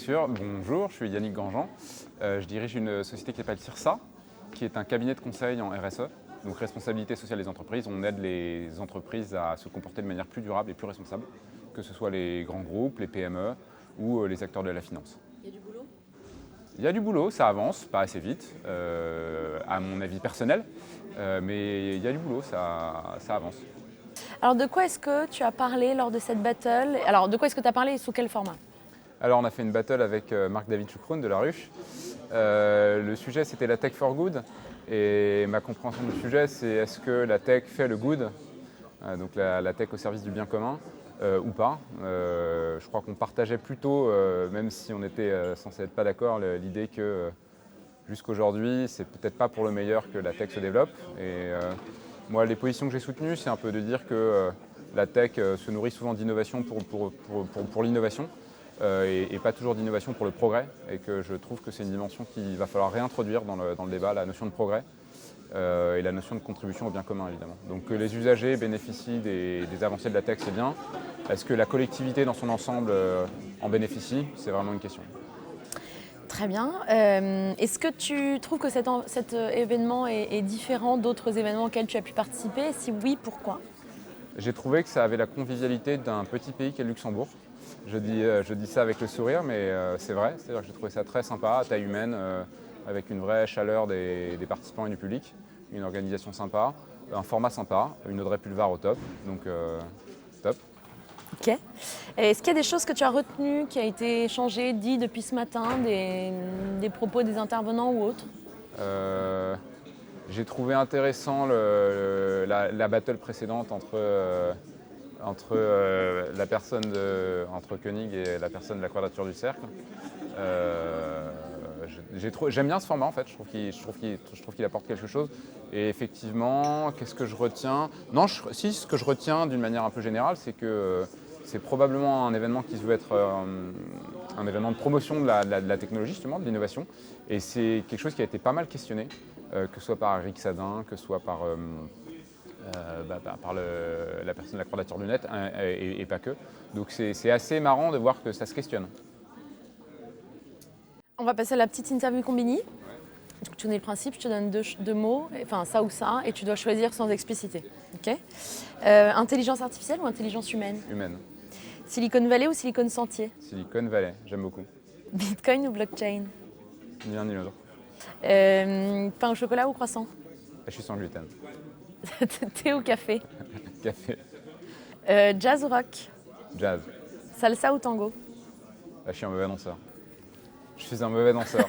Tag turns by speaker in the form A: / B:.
A: sûr. Bonjour, je suis Yannick Grandjean. Je dirige une société qui s'appelle CIRSA, qui est un cabinet de conseil en RSE, donc responsabilité sociale des entreprises. On aide les entreprises à se comporter de manière plus durable et plus responsable, que ce soit les grands groupes, les PME ou les acteurs de la finance.
B: Il y a du boulot ?
A: Il y a du boulot, ça avance, pas assez vite, à mon avis personnel, mais il y a du boulot, ça avance.
B: Alors de quoi est-ce que tu as parlé lors de cette battle ? Alors de quoi est-ce que tu as parlé et sous quel format ?
A: Alors on a fait une battle avec Marc-David Choukroun de La Ruche. Le sujet c'était la tech for good et ma compréhension du sujet c'est est-ce que la tech fait le good, donc la tech au service du bien commun ou pas. Je crois qu'on partageait plutôt, même si on était censé être pas d'accord, l'idée que jusqu'aujourd'hui c'est peut-être pas pour le meilleur que la tech se développe. Et moi les positions que j'ai soutenues c'est un peu de dire que la tech se nourrit souvent d'innovation pour l'innovation. Et pas toujours d'innovation pour le progrès, et que je trouve que c'est une dimension qu'il va falloir réintroduire dans le débat, la notion de progrès et la notion de contribution au bien commun évidemment. Donc que les usagers bénéficient des avancées de la tech, c'est bien. Est-ce que la collectivité dans son ensemble en bénéficie ? C'est vraiment une question.
B: Très bien. Est-ce que tu trouves que cet événement est différent d'autres événements auxquels tu as pu participer ? Si oui, pourquoi ?
A: J'ai trouvé que ça avait la convivialité d'un petit pays qu'est le Luxembourg. Je dis ça avec le sourire, mais c'est vrai. C'est-à-dire que j'ai trouvé ça très sympa, à taille humaine, avec une vraie chaleur des participants et du public, une organisation sympa, un format sympa, une Audrey Pulvar au top, donc top.
B: Ok. Et est-ce qu'il y a des choses que tu as retenues, qui a été changé, dit depuis ce matin, des propos des intervenants ou autres ?
A: J'ai trouvé intéressant la battle précédente entre entre Koenig et la personne de la Quadrature du Cercle. J'aime bien ce format en fait, je trouve qu'il apporte quelque chose. Et effectivement, qu'est-ce que je retiens ? Non, ce que je retiens d'une manière un peu générale, c'est que c'est probablement un événement qui se veut être un événement de promotion de la technologie, justement, de l'innovation. Et c'est quelque chose qui a été pas mal questionné, que ce soit par Eric Sadin, que ce soit par la personne de la Quadrature du Net et pas que. Donc c'est assez marrant de voir que ça se questionne.
B: On va passer à la petite interview Combini. Donc, tu connais le principe, je te donne deux mots, enfin ça ou ça, et tu dois choisir sans expliciter. Okay ? Intelligence artificielle ou intelligence humaine ?
A: Humaine.
B: Silicon Valley ou Silicon Sentier ?
A: Silicon Valley, j'aime beaucoup.
B: Bitcoin ou blockchain ?
A: Ni l'un ni l'autre.
B: Pain au chocolat ou croissant ?
A: Je suis sans gluten.
B: Thé ou café ?
A: Café.
B: Jazz ou rock ?
A: Jazz.
B: Salsa ou tango ?
A: Je suis un mauvais danseur. Je suis un mauvais danseur.